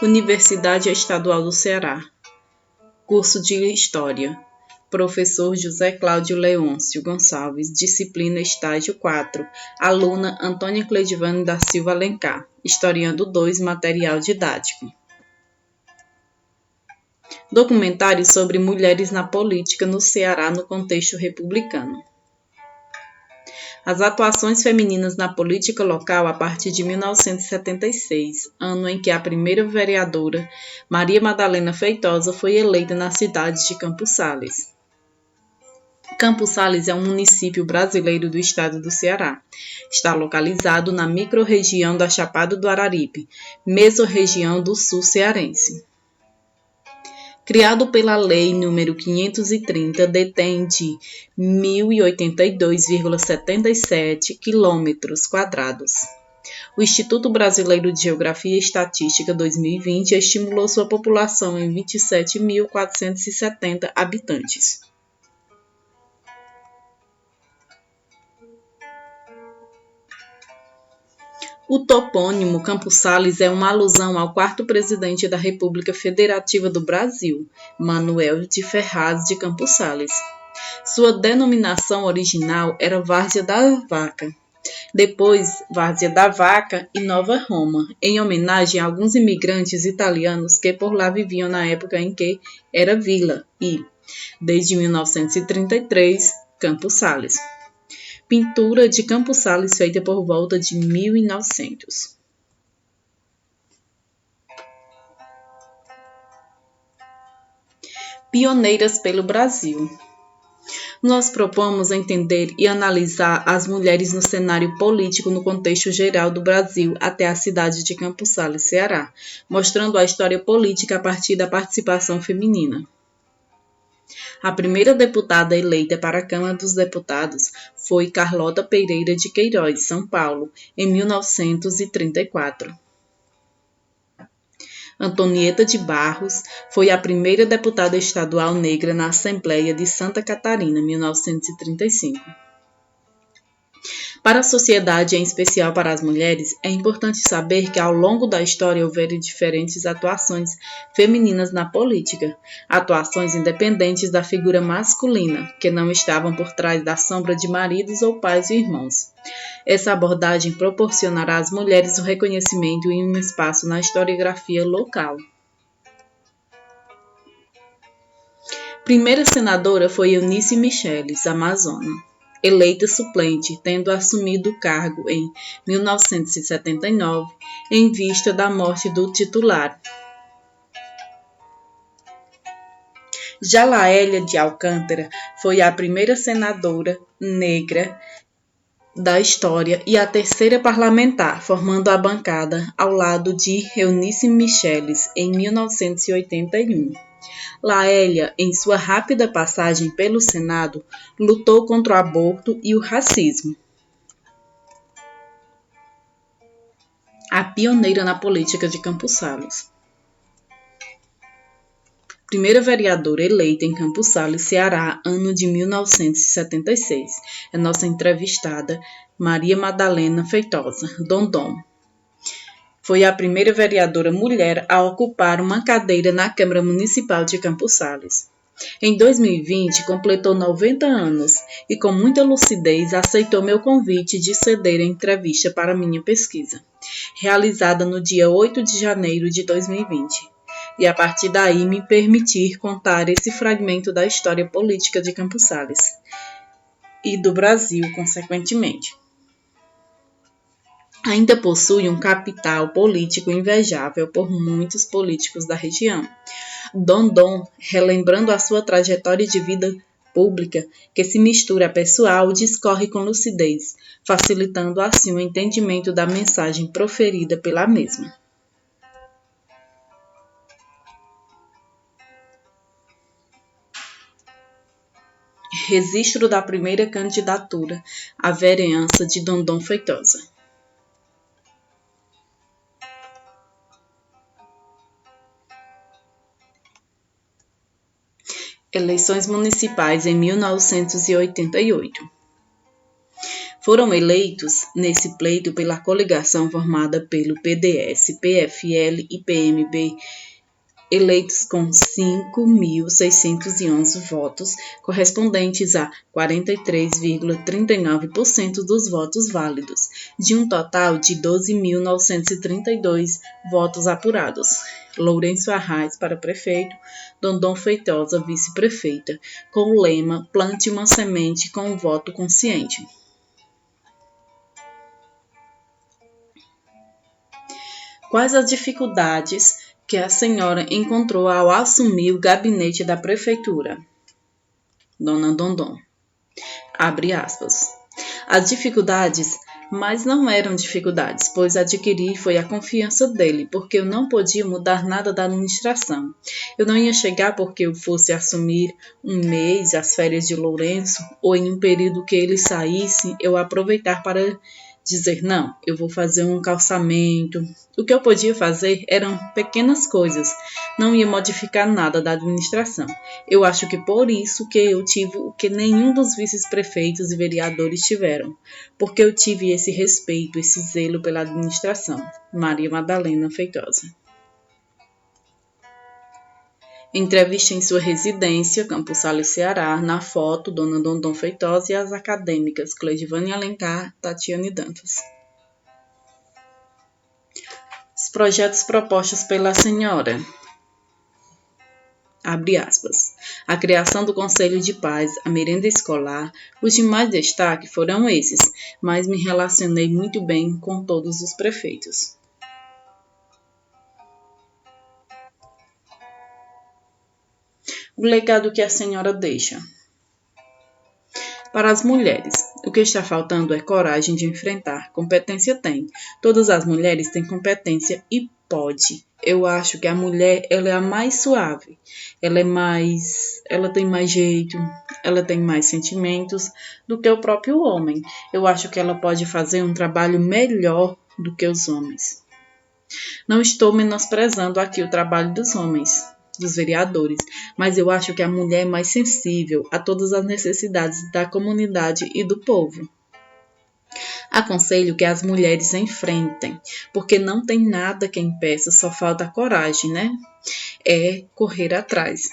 Universidade Estadual do Ceará. Curso de História. Professor José Cláudio Leôncio Gonçalves. Disciplina Estágio 4. Aluna Antônia Cleidivane da Silva Alencar. Historiando 2. Material didático. Documentário sobre mulheres na política no Ceará no contexto republicano. As atuações femininas na política local a partir de 1976, ano em que a primeira vereadora, Maria Madalena Feitosa, foi eleita na cidade de Campos Sales. Campos Sales é um município brasileiro do estado do Ceará. Está localizado na microrregião da Chapada do Araripe, mesorregião do sul cearense. Criado pela Lei nº 530, detém de 1.082,77 km². O Instituto Brasileiro de Geografia e Estatística 2020 estimulou sua população em 27.470 habitantes. O topônimo Campos Sales é uma alusão ao quarto presidente da República Federativa do Brasil, Manuel de Ferraz de Campos Sales. Sua denominação original era Várzea da Vaca, depois Várzea da Vaca e Nova Roma, em homenagem a alguns imigrantes italianos que por lá viviam na época em que era vila e, desde 1933, Campos Sales. Pintura de Campos Sales feita por volta de 1900. Pioneiras pelo Brasil. Nós propomos entender e analisar as mulheres no cenário político no contexto geral do Brasil até a cidade de Campos Sales, Ceará, mostrando a história política a partir da participação feminina. A primeira deputada eleita para a Câmara dos Deputados foi Carlota Pereira de Queiroz, São Paulo, em 1934. Antonieta de Barros foi a primeira deputada estadual negra na Assembleia de Santa Catarina, 1935. Para a sociedade, em especial para as mulheres, é importante saber que ao longo da história houveram diferentes atuações femininas na política, atuações independentes da figura masculina, que não estavam por trás da sombra de maridos ou pais e irmãos. Essa abordagem proporcionará às mulheres o reconhecimento e um espaço na historiografia local. Primeira senadora foi Eunice Micheles, amazona. Eleita suplente, tendo assumido o cargo em 1979, em vista da morte do titular. Já Laélia de Alcântara foi a primeira senadora negra da história e a terceira parlamentar, formando a bancada ao lado de Eunice Micheles, em 1981. Laélia, em sua rápida passagem pelo Senado, lutou contra o aborto e o racismo. A pioneira na política de Campos Sales. Primeira vereadora eleita em Campos Sales, Ceará, ano de 1976. É nossa entrevistada, Maria Madalena Feitosa, Dondon. Foi a primeira vereadora mulher a ocupar uma cadeira na Câmara Municipal de Campos Sales. Em 2020, completou 90 anos e, com muita lucidez, aceitou meu convite de ceder a entrevista para minha pesquisa, realizada no dia 8 de janeiro de 2020, e a partir daí me permitir contar esse fragmento da história política de Campos Sales e do Brasil, consequentemente. Ainda possui um capital político invejável por muitos políticos da região. Dondon, relembrando a sua trajetória de vida pública, que se mistura a pessoal, discorre com lucidez, facilitando assim o entendimento da mensagem proferida pela mesma. Registro da primeira candidatura à vereança de Dondon Feitosa. Eleições municipais em 1988. Foram eleitos nesse pleito pela coligação formada pelo PDS, PFL e PMB, eleitos com 5.611 votos, correspondentes a 43,39% dos votos válidos, de um total de 12.932 votos apurados. Lourenço Arraes para prefeito, Dondon Feitosa vice-prefeita, com o lema "Plante uma semente com o voto consciente". Quais as dificuldades que a senhora encontrou ao assumir o gabinete da prefeitura? Dona Dondon. Abre aspas. As dificuldades, mas não eram dificuldades, pois adquiri foi a confiança dele, porque eu não podia mudar nada da administração. Eu não ia chegar porque eu fosse assumir um mês as férias de Lourenço, ou em um período que ele saísse, eu aproveitar para dizer, não, eu vou fazer um calçamento. O que eu podia fazer eram pequenas coisas, não ia modificar nada da administração. Eu acho que por isso que eu tive o que nenhum dos vice-prefeitos e vereadores tiveram, porque eu tive esse respeito, esse zelo pela administração. Maria Madalena Feitosa. Entrevista em sua residência, Campos Sales, Ceará. Na foto, Dona Dondon Feitosa e as acadêmicas Cleidivane Alencar, Tatiane Dantas. Os projetos propostos pela senhora. Abre aspas. A criação do Conselho de Paz, a merenda escolar, os demais destaques foram esses, mas me relacionei muito bem com todos os prefeitos. O legado que a senhora deixa. Para as mulheres, o que está faltando é coragem de enfrentar. Competência tem. Todas as mulheres têm competência e pode. Eu acho que a mulher ela é a mais suave. Ela tem mais jeito, ela tem mais sentimentos do que o próprio homem. Eu acho que ela pode fazer um trabalho melhor do que os homens. Não estou menosprezando aqui o trabalho dos homens, dos vereadores, mas eu acho que a mulher é mais sensível a todas as necessidades da comunidade e do povo. Aconselho que as mulheres enfrentem, porque não tem nada que impeça, só falta coragem, né? É correr atrás.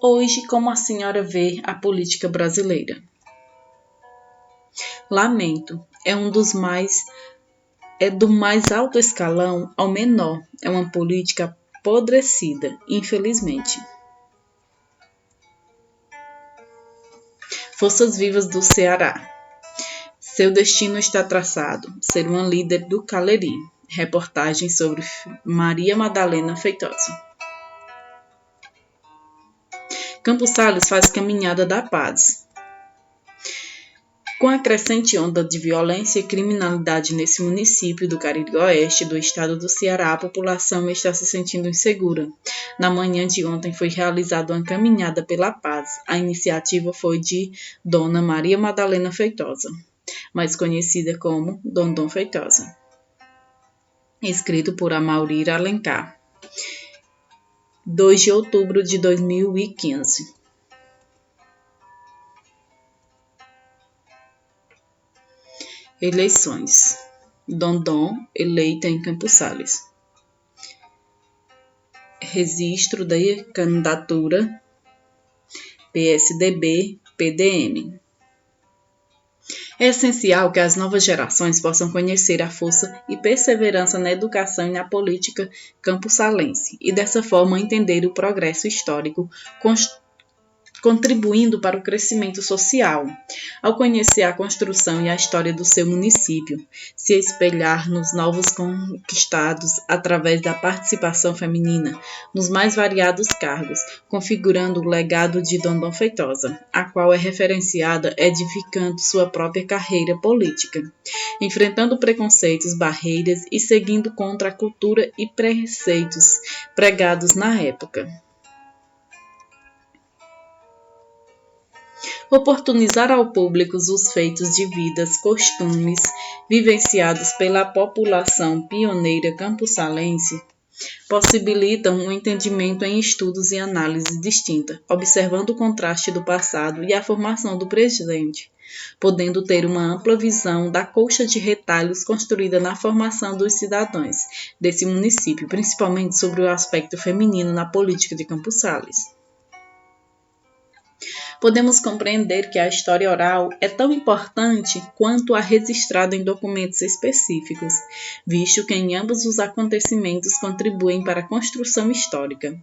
Hoje, como a senhora vê a política brasileira? Lamento, é do mais alto escalão ao menor. É uma política apodrecida, infelizmente. Forças Vivas do Ceará. Seu destino está traçado, ser uma líder do Caleri. Reportagem sobre Maria Madalena Feitosa. Campos Sales faz caminhada da paz. Com a crescente onda de violência e criminalidade nesse município do Cariri Oeste do estado do Ceará, a população está se sentindo insegura. Na manhã de ontem foi realizada uma caminhada pela paz. A iniciativa foi de Dona Maria Madalena Feitosa, mais conhecida como Dondon Feitosa. Escrito por Amaury Alencar. 2 de outubro de 2015. Eleições. Dondon, eleita em Campos Sales. Registro da candidatura PSDB-PDM. É essencial que as novas gerações possam conhecer a força e perseverança na educação e na política campussalense e, dessa forma, entender o progresso histórico, contribuindo para o crescimento social. Ao conhecer a construção e a história do seu município, se espelhar nos novos conquistados através da participação feminina nos mais variados cargos, configurando o legado de Dondon Feitosa, a qual é referenciada edificando sua própria carreira política, enfrentando preconceitos, barreiras e seguindo contra a cultura e preceitos pregados na época. Oportunizar ao público os feitos de vidas, costumes vivenciados pela população pioneira campussalense possibilitam um entendimento em estudos e análise distinta, observando o contraste do passado e a formação do presente, podendo ter uma ampla visão da colcha de retalhos construída na formação dos cidadãos desse município, principalmente sobre o aspecto feminino na política de Campos Sales. Podemos compreender que a história oral é tão importante quanto a registrada em documentos específicos, visto que em ambos os acontecimentos contribuem para a construção histórica.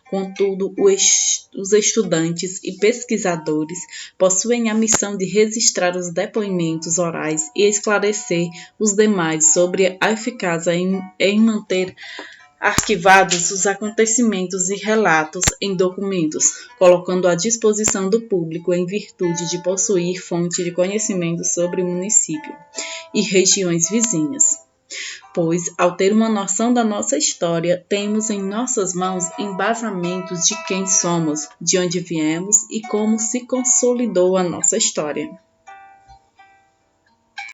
Contudo, os estudantes e pesquisadores possuem a missão de registrar os depoimentos orais e esclarecer os demais sobre a eficácia em manter arquivados os acontecimentos e relatos em documentos, colocando à disposição do público em virtude de possuir fonte de conhecimento sobre o município e regiões vizinhas. Pois, ao ter uma noção da nossa história, temos em nossas mãos embasamentos de quem somos, de onde viemos e como se consolidou a nossa história.